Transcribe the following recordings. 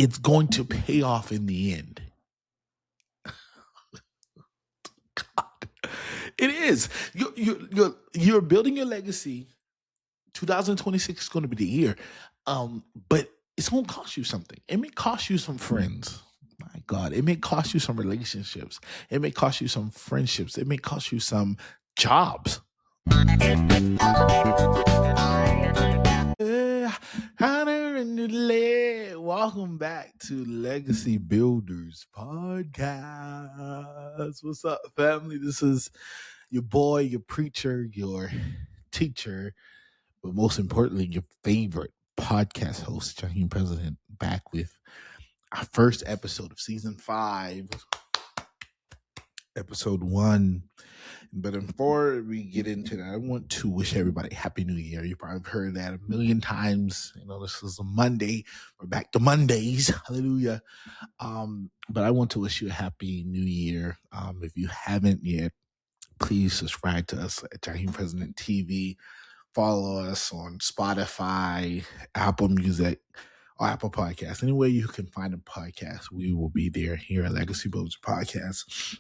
it's going to pay off in the end. It is. You're building your legacy. 2026 is going to be the year, but it's going to cost you something. It may cost you some friends. My God, it may cost you some relationships. It may cost you some friendships. It may cost you some jobs. Welcome back to Legacy Builders Podcast. What's up, family? This is your boy, your preacher, your teacher, but most importantly, your favorite podcast host, Jaheim President, back with our first episode of season 5, episode 1. But before we get into that, I want to wish everybody Happy New Year. You probably heard that a million times. You know, this is a Monday. We're back to Mondays. Hallelujah. But I want to wish you a Happy New Year. If you haven't yet, please subscribe to us at Jaheim President TV. Follow us on Spotify, Apple Music, or Apple Podcasts. Anywhere you can find a podcast, we will be there here at Legacy Builders Podcast.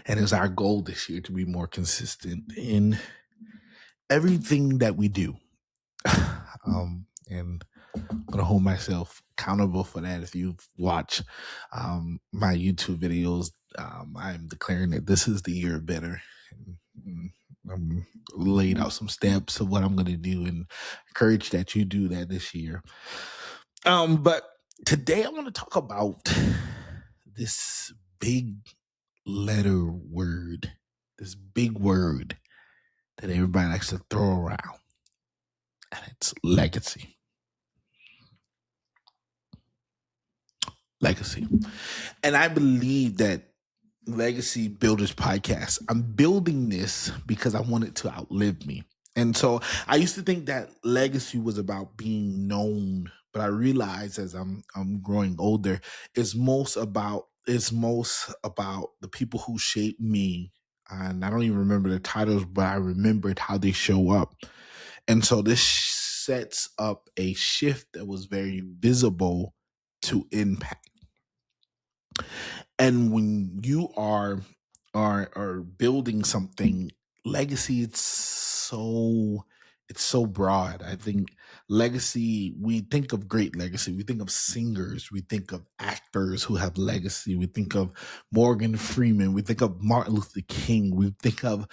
And it's our goal this year to be more consistent in everything that we do. And I'm going to hold myself accountable for that. If you've watched my YouTube videos, I'm declaring that this is the year better. I'm laid out some steps of what I'm going to do and encourage that you do that this year. But today I want to talk about this big letter word, this big word that everybody likes to throw around, and it's legacy. Legacy. And I believe that Legacy Builders Podcast, I'm building this because I want it to outlive me. And so I used to think that legacy was about being known, but I realized as I'm growing older, it's most about the people who shaped me. And I don't even remember the titles, but I remembered how they show up. And so this sets up a shift that was very visible to impact. And when you are building something, legacy, it's so broad. I think legacy, we think of great legacy. We think of singers. We think of actors who have legacy. We think of Morgan Freeman. We think of Martin Luther King. We think of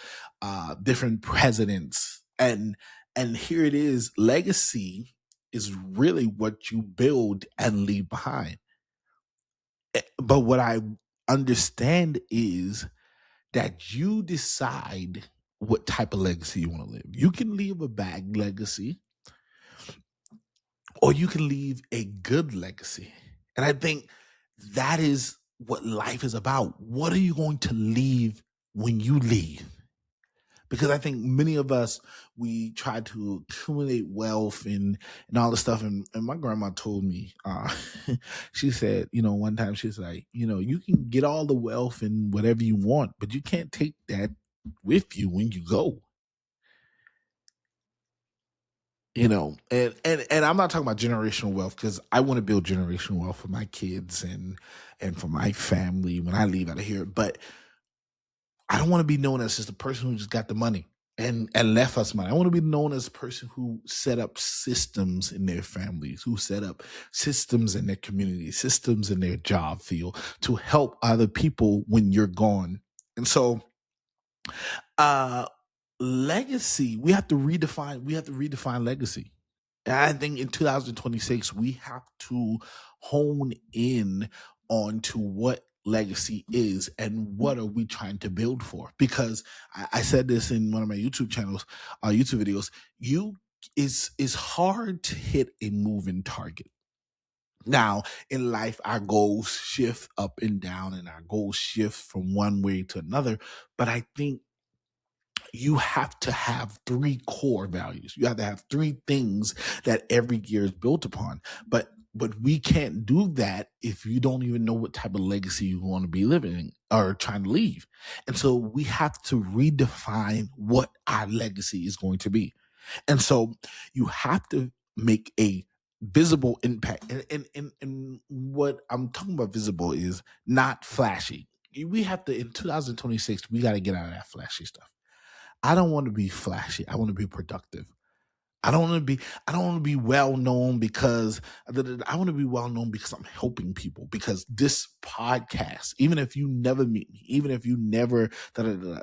different presidents. And here it is. Legacy is really what you build and leave behind. But what I understand is that you decide what type of legacy you want to live. You can leave a bad legacy, or you can leave a good legacy. And I think that is what life is about. What are you going to leave when you leave? Because I think many of us, we try to accumulate wealth and all this stuff. And my grandma told me, she said, one time she's like, you can get all the wealth and whatever you want, but you can't take that with you when you go. And I'm not talking about generational wealth, because I want to build generational wealth for my kids and for my family when I leave out of here. But I don't want to be known as just a person who just got the money and left us money. I want to be known as a person who set up systems in their families, who set up systems in their community, systems in their job field to help other people when you're gone. And so, legacy, we have to redefine legacy. And I think in 2026, we have to hone in onto what legacy is and what are we trying to build for. Because I said this in one of my YouTube channels, YouTube videos, it's hard to hit a moving target. Now, in life, our goals shift up and down, and our goals shift from one way to another. But I think you have to have 3 core values. You have to have 3 things that every year is built upon. But we can't do that if you don't even know what type of legacy you want to be living or trying to leave. And so we have to redefine what our legacy is going to be. And so you have to make a visible impact. And what I'm talking about visible is not flashy. We have to, in 2026, we got to get out of that flashy stuff. I don't want to be flashy. I want to be productive. I don't want to be well known because I want to be well known because I'm helping people. Because this podcast, even if you never meet me, even if you never,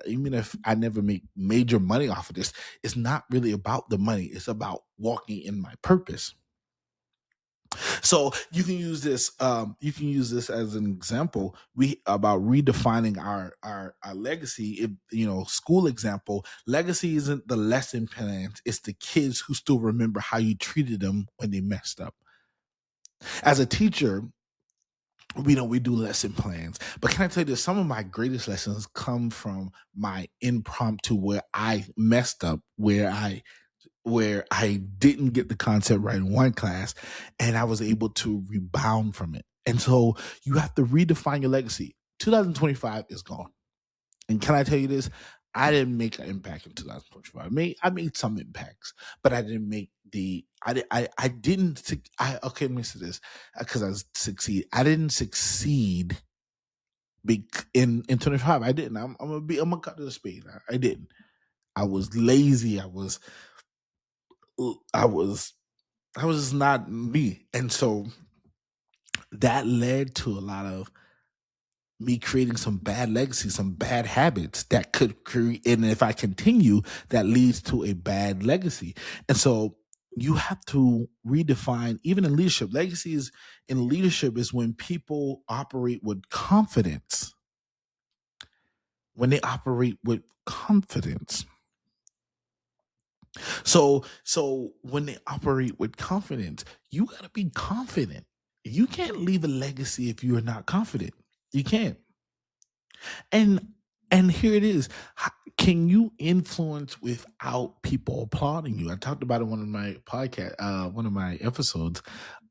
even if I never make major money off of this, it's not really about the money. It's about walking in my purpose. So you can use this. You can use this as an example. We about redefining our legacy. If school example, legacy isn't the lesson plans. It's the kids who still remember how you treated them when they messed up. As a teacher, we do lesson plans. But can I tell you this? Some of my greatest lessons come from my impromptu where I messed up, where I didn't get the concept right in one class and I was able to rebound from it. And so you have to redefine your legacy. 2025 is gone. And can I tell you this? I didn't make an impact in 2025. I made some impacts, but I didn't make I didn't okay, let me say this because I succeed. I didn't succeed in 25. I didn't. I'm gonna cut to the speed. I didn't. I was lazy. I was just not me. And so that led to a lot of me creating some bad legacy, some bad habits that could create. And if I continue, that leads to a bad legacy. And so you have to redefine, even in leadership. Legacy is in leadership is when people operate with confidence. When they operate with confidence. So when they operate with confidence, you got to be confident. You can't leave a legacy if you are not confident. You can't. And here it is. Can you influence without people applauding you? I talked about it in one of my one of my episodes,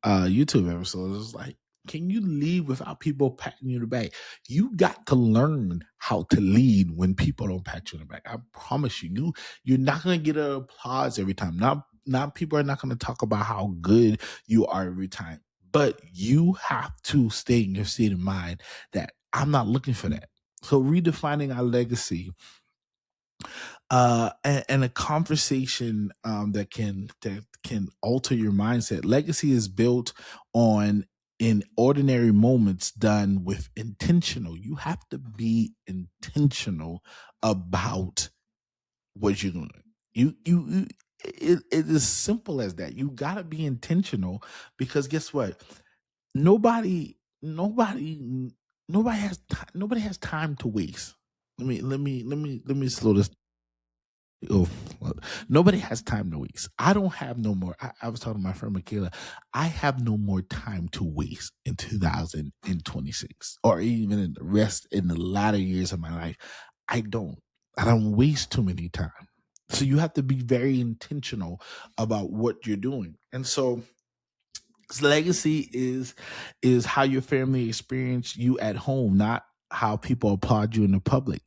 YouTube episodes. It was like, can you lead without people patting you on the back? You got to learn how to lead when people don't pat you on the back. I promise you, you're not going to get an applause every time. Not people are not going to talk about how good you are every time. But you have to stay in your state of mind that I'm not looking for that. So redefining our legacy, and a conversation that can alter your mindset. Legacy is built on in ordinary moments done with intentional. You have to be intentional about what you're doing. It is simple as that. You got to be intentional because guess what? Nobody nobody has time to waste. Let me slow this. Oh, well, nobody has time to waste. I don't have no more. I was talking to my friend Michaela. I have no more time to waste in 2026, or even in the latter years of my life. I don't. I don't waste too many time. So you have to be very intentional about what you're doing, and so legacy is how your family experience you at home, not how people applaud you in the public.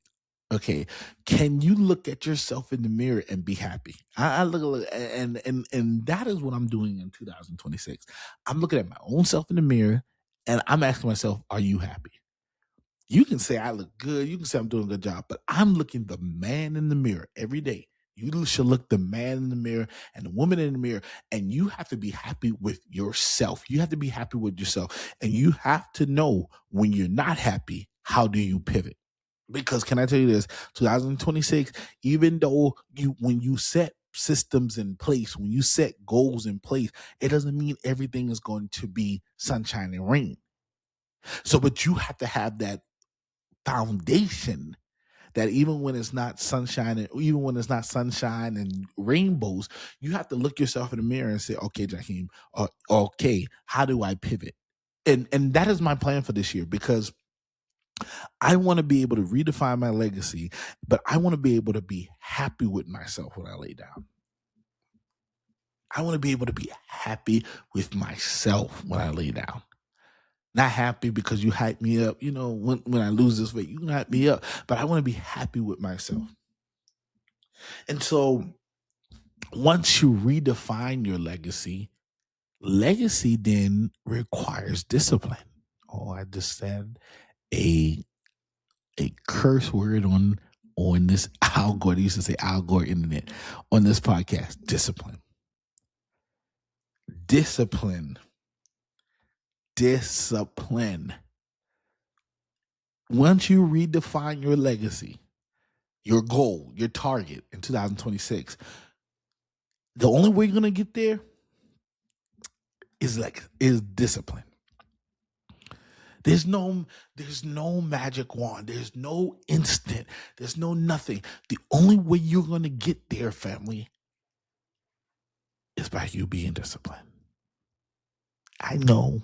Okay, can you look at yourself in the mirror and be happy? I look and that is what I'm doing in 2026. I'm looking at my own self in the mirror and I'm asking myself, are you happy? You can say I look good. You can say I'm doing a good job, but I'm looking the man in the mirror every day. You should look the man in the mirror and the woman in the mirror, and you have to be happy with yourself. You have to be happy with yourself, and you have to know when you're not happy, how do you pivot? Because can I tell you this, 2026, even though when you set systems in place, when you set goals in place, it doesn't mean everything is going to be sunshine and rain. So, but you have to have that foundation that even when it's not sunshine and even when it's not sunshine and rainbows, you have to look yourself in the mirror and say, okay, Jaheim, okay, how do I pivot? And that is my plan for this year, because I want to be able to redefine my legacy, but I want to be able to be happy with myself when I lay down. I want to be able to be happy with myself when I lay down. Not happy because you hype me up. When I lose this weight, you can hype me up, but I want to be happy with myself. And so once you redefine your legacy, Legacy then requires discipline. Oh, I just said a curse word on this Algor. They used to say Algor internet on this podcast. Discipline. Discipline. Discipline. Once you redefine your legacy, your goal, your target in 2026, the only way you're gonna get there is discipline. There's no magic wand. There's no instant. There's no nothing. The only way you're gonna get there, family, is by you being disciplined. I know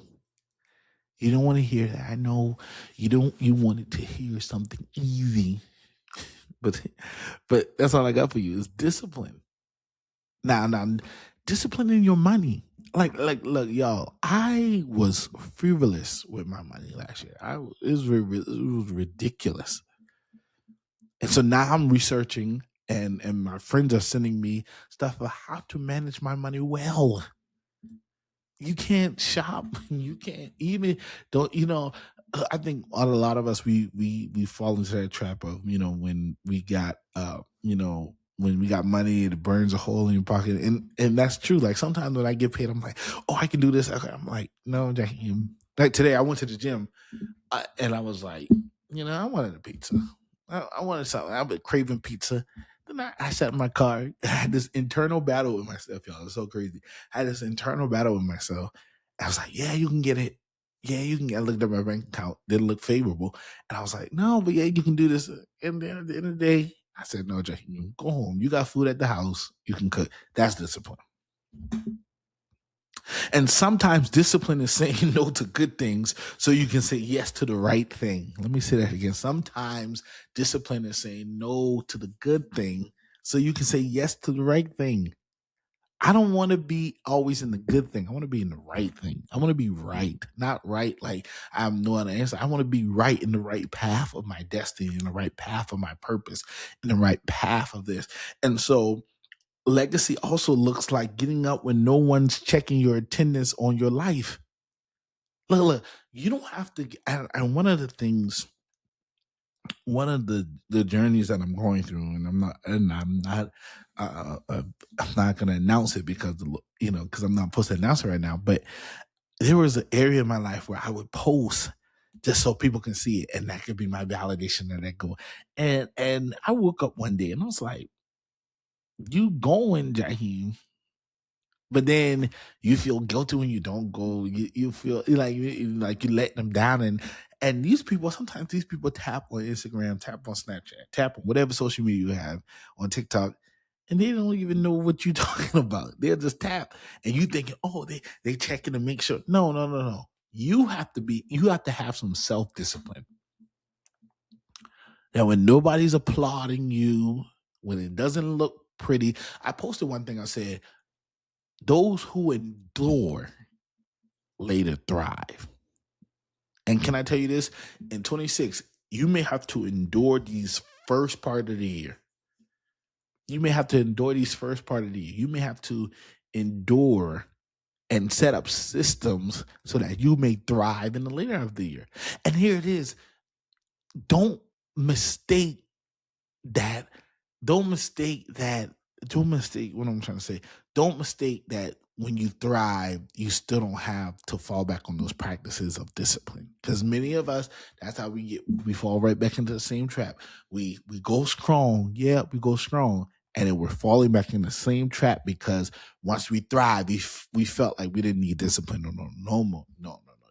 you don't want to hear that. I know you wanted to hear something easy, but that's all I got for you is discipline. Now, disciplining your money. Look, y'all. I was frivolous with my money last year. It was ridiculous, and so now I'm researching, and my friends are sending me stuff about how to manage my money well. You can't shop. You can't even don't. I think a lot of us we fall into that trap of when we got when we got money, it burns a hole in your pocket, and that's true. Like sometimes when I get paid, I'm like, oh, I can do this. Okay. I'm like, no, Jaheim. Like today, I went to the gym, and I was like, I wanted a pizza. I wanted something. I've been craving pizza. Then I sat in my car. I had this internal battle with myself, y'all. It's so crazy. I had this internal battle with myself. I was like, yeah, you can get it. Yeah, you can get it. I looked at my bank account. Didn't look favorable. And I was like, no, but yeah, you can do this. And then at the end of the day, I said, no, Jaheim, go home. You got food at the house. You can cook. That's discipline. And sometimes discipline is saying no to good things so you can say yes to the right thing. Let me say that again. Sometimes discipline is saying no to the good thing so you can say yes to the right thing. I don't want to be always in the good thing. I want to be in the right thing. I want to be right, not right like I'm knowing the answer. I want to be right in the right path of my destiny, in the right path of my purpose, in the right path of this. And so legacy also looks like getting up when no one's checking your attendance on your life. Look, you don't have to. And one of the things, one of the journeys that I'm going through, and I'm not going to announce it because because I'm not supposed to announce it right now. But there was an area in my life where I would post just so people can see it, and that could be my validation of that goal. And I woke up one day and I was like, "You going, Jaheim?" But then you feel guilty when you don't go. You feel like you let them down, and these people, sometimes these people tap on Instagram, tap on Snapchat, tap on whatever social media you have, on TikTok, and they don't even know what you're talking about. They'll just tap, and you thinking, oh, they checking to make sure. No. You have to have some self-discipline. Now, when nobody's applauding you, when it doesn't look pretty, I posted one thing. I said, those who endure later thrive. And can I tell you this? In 26, you may have to endure these first part of the year. You may have to endure these first part of the year. You may have to endure and set up systems so that you may thrive in the later of the year. And here it is. Don't mistake that. Don't mistake what I'm trying to say. Don't mistake that when you thrive, you still don't have to fall back on those practices of discipline. Because many of us, that's how we fall right back into the same trap. We go strong. Yeah, we go strong. And then we're falling back in the same trap because once we thrive, we felt like we didn't need discipline. No.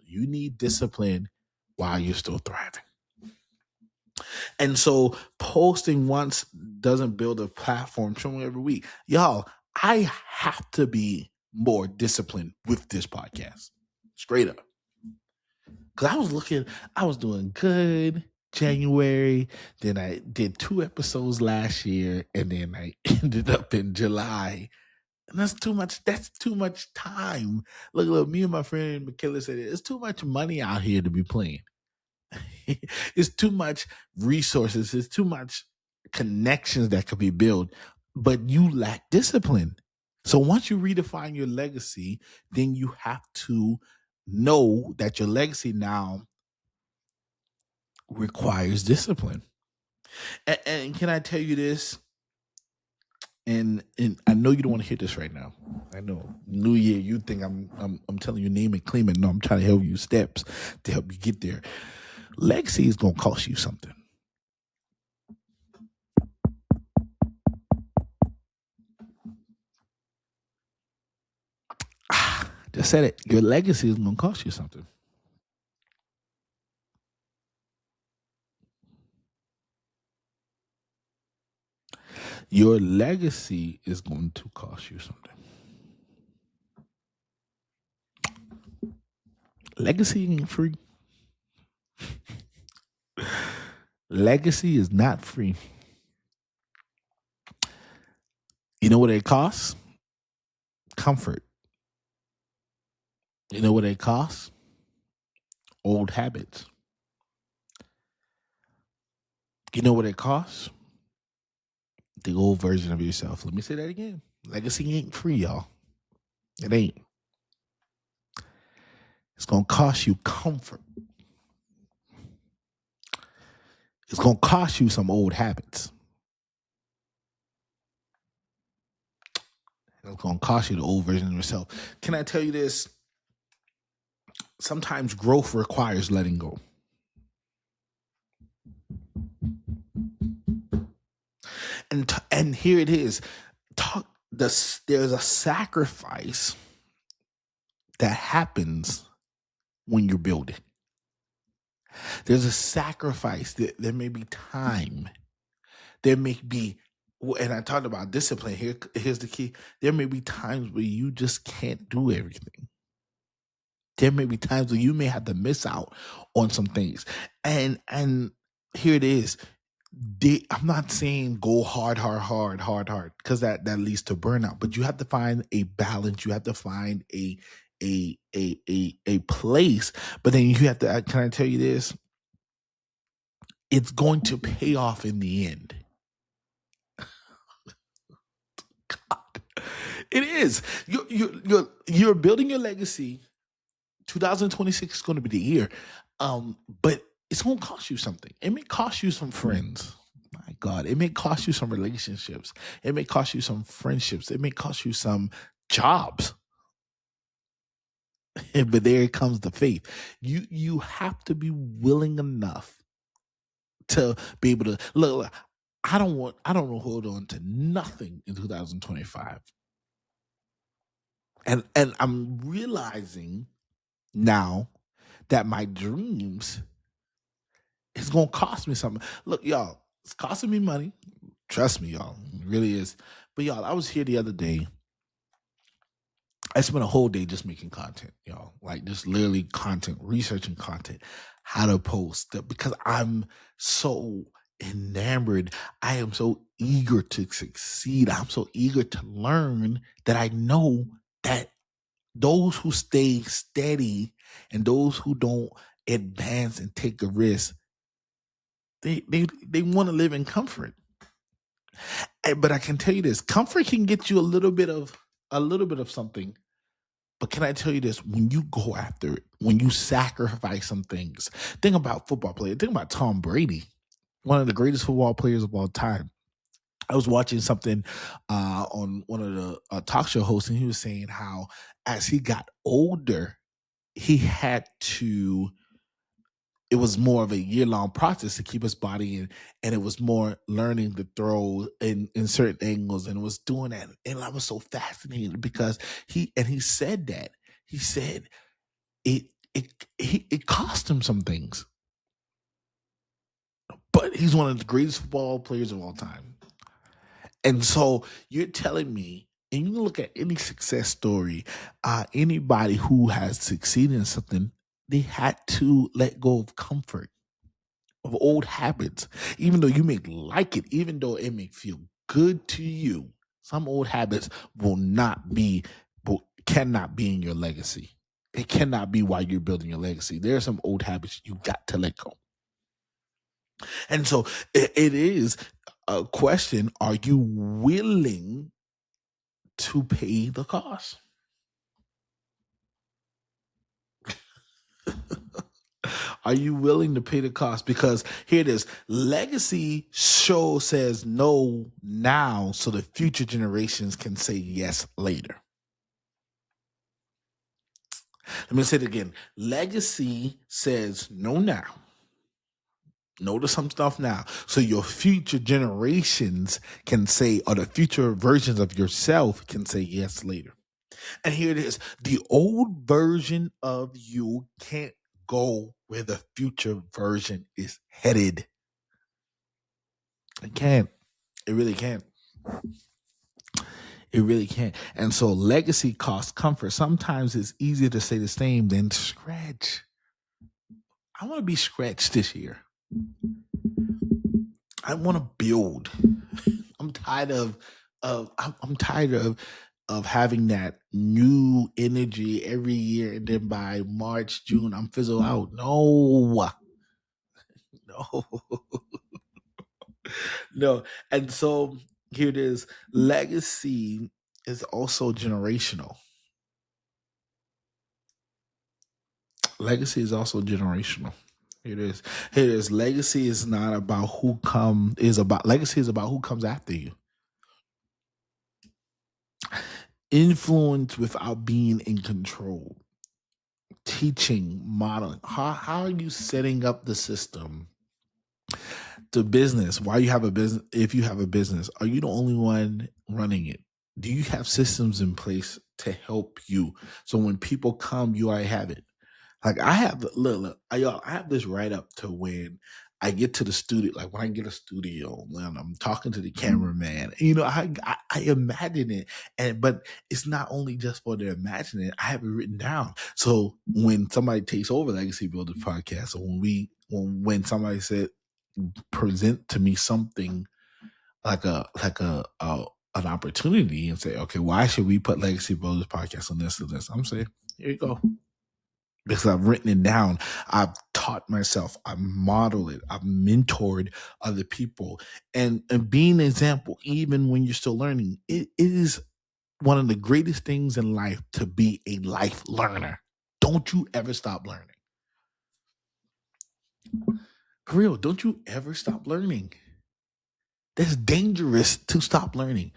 You need discipline while you're still thriving. And so posting once doesn't build a platform. Showing every week. Y'all, I have to be more disciplined with this podcast. Straight up. Because I was doing good January. Then I did 2 episodes last year. And then I ended up in July. And that's too much. That's too much time. Look, me and my friend Michaela said it's too much money out here to be playing. It's too much resources. It's too much connections that could be built, but you lack discipline. So once you redefine your legacy, then you have to know that your legacy now requires discipline. And can I tell you this? And I know you don't want to hear this right now. I know. New Year, you think I'm telling you name and claim it. No, I'm trying to help you steps to help you get there. Legacy is gonna cost you something. Just said it. Your legacy is gonna cost you something. Your legacy is going to cost you something. Legacy ain't free. Legacy is not free. You know what it costs? Comfort. You know what it costs? Old habits. You know what it costs? The old version of yourself. Let me say that again. Legacy ain't free, y'all. It ain't. It's going to cost you comfort. It's going to cost you some old habits. It's going to cost you the old version of yourself. Can I tell you this? Sometimes growth requires letting go. And here it is. There's a sacrifice that happens when you're building. There's a sacrifice. There may be time. There may be, and I talked about discipline. Here's the key. There may be times where you just can't do everything. There may be times where you may have to miss out on some things. And here it is. I'm not saying go hard, because that leads to burnout. But you have to find a balance. You have to find a place. But then you have to. Can I tell you this? It's going to pay off in the end. God, it is. You're building your legacy. 2026 is going to be the year, but it's going to cost you something. It may cost you some friends. My God, it may cost you some relationships. It may cost you some friendships. It may cost you some jobs. But there comes the faith. You have to be willing enough to be able to look. I don't want to hold on to nothing in 2025. And I'm realizing now that my dreams is gonna cost me something. Look, y'all, it's costing me money. Trust me, y'all. It really is. But y'all, I was here the other day. I spent a whole day just making content, y'all. Like just literally content, researching content, how to post because I'm so enamored. I am so eager to succeed. I'm so eager to learn that I know that those who stay steady and those who don't advance and take a risk, they want to live in comfort. But I can tell you this: comfort can get you a little bit of something. But can I tell you this? When you go after it, when you sacrifice some things, think about football players. Think about Tom Brady, one of the greatest football players of all time. I was watching something on one of the talk show hosts, and he was saying how as he got older, he had to. It was more of a year-long process to keep his body in, and it was more learning to throw in certain angles, and it was doing that. And I was so fascinated because he said that. He said it cost him some things. But he's one of the greatest football players of all time. And so you're telling me, and you can look at any success story, anybody who has succeeded in something, they had to let go of comfort, of old habits, even though you may like it, even though it may feel good to you. Some old habits cannot be in your legacy. It cannot be why you're building your legacy. There are some old habits you got to let go. And so it is a question: are you willing to pay the cost? Are you willing to pay the cost? Because here it is. Legacy show says no now so the future generations can say yes later. Let me say it again. Legacy says no now. No to some stuff now. So your future generations can say, or the future versions of yourself can say yes later. And here it is. The old version of you can't go where the future version is headed. It can't. It really can't. It really can't. And so legacy costs comfort. Sometimes it's easier to say the same than scratch. I want to be scratched this year. I want to build. I'm tired I'm tired of having that new energy every year, and then by March, June, I'm fizzle out. No. No. No. And so here it is. Legacy is also generational. Legacy is also generational. Here it is. Here it is. Legacy is not about legacy is about who comes after you. Influence without being in control. Teaching, modeling. How are you setting up the system? The business. Why you have a business? If you have a business, are you the only one running it? Do you have systems in place to help you? So when people come, you already have it. Like I have, look, I have this right up to when I get to the studio. Like when I get a studio, when I'm talking to the cameraman, I imagine it, but it's not only just for the imagining it. I have it written down. So when somebody takes over Legacy Builders Podcast, or when somebody said present to me something like an opportunity and say, okay, why should we put Legacy Builders Podcast on this or this? I'm saying, here you go. Because I've written it down. I've taught myself. I've modeled it. I've mentored other people. And being an example, even when you're still learning, it is one of the greatest things in life to be a life learner. Don't you ever stop learning. For real, don't you ever stop learning. It's dangerous to stop learning.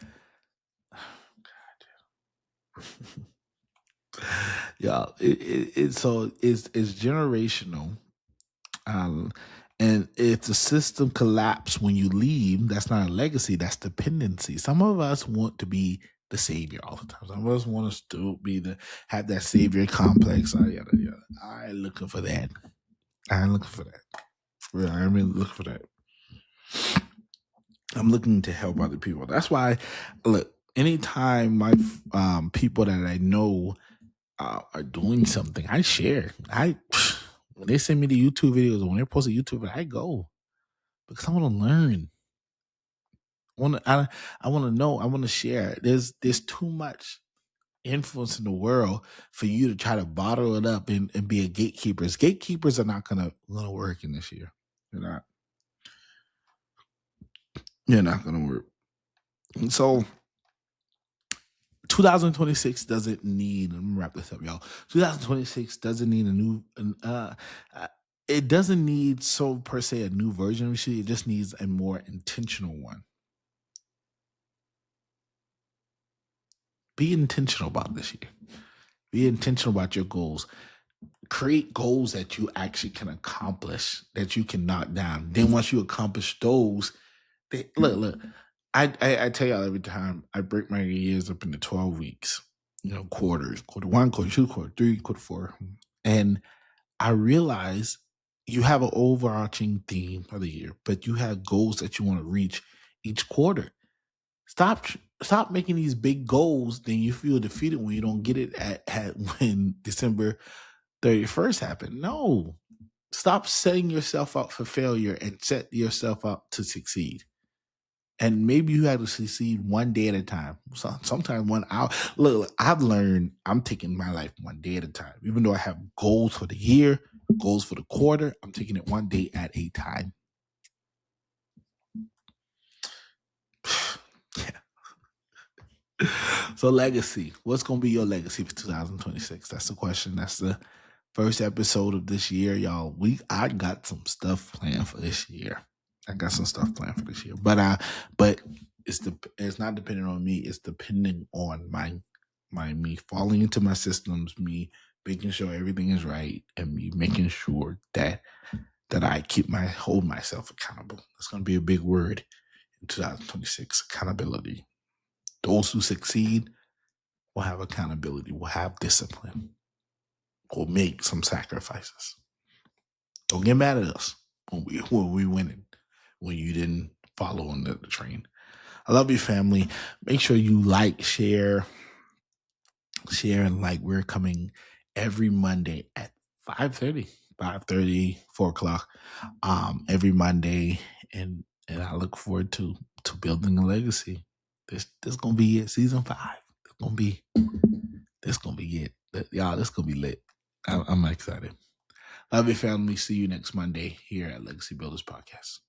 Yeah, it's generational. And if the system collapse when you leave, that's not a legacy, that's dependency. Some of us want to be the savior all the time. Some of us want to still have that savior complex. I ain't looking for that. I ain't looking for that. Real, I ain't really looking for that. I'm looking to help other people. That's why, look, anytime my people that I know are doing something, I share. When they send me the YouTube videos or when they post a YouTube, I go because I want to learn. I want to know. I want to share. There's too much influence in the world for you to try to bottle it up and be a gatekeeper. Gatekeepers are not gonna work in this year. They're not. They're not gonna work. And so 2026 doesn't need. Let me wrap this up, y'all. 2026 doesn't need a new. It doesn't need per se a new version of shit. It just needs a more intentional one. Be intentional about this year. Be intentional about your goals. Create goals that you actually can accomplish, that you can knock down. Then once you accomplish those, look. I tell y'all every time I break my years up into 12 weeks, quarters, quarter one, quarter two, quarter three, quarter four. And I realize you have an overarching theme of the year, but you have goals that you want to reach each quarter. Stop making these big goals, then you feel defeated when you don't get it at when December 31st happened. No. Stop setting yourself up for failure and set yourself up to succeed. And maybe you have to succeed one day at a time. Sometimes 1 hour. Look, I've learned I'm taking my life one day at a time. Even though I have goals for the year, goals for the quarter, I'm taking it one day at a time. Yeah. So legacy. What's gonna be your legacy for 2026? That's the question. That's the first episode of this year, y'all. I got some stuff planned for this year. But it's not dependent on me. It's depending on me falling into my systems, me making sure everything is right, and me making sure that I hold myself accountable. That's gonna be a big word in 2026. Accountability. Those who succeed will have accountability, will have discipline, will make some sacrifices. Don't get mad at us when we winning, when you didn't follow on the train. I love you, family. Make sure you like, share, and like. We're coming every Monday at 5:30, 4 o'clock, every Monday, and I look forward to building a legacy. This gonna be it. Season 5. This gonna be it. Y'all, this gonna be lit. I'm excited. Love you, family. See you next Monday here at Legacy Builders Podcast.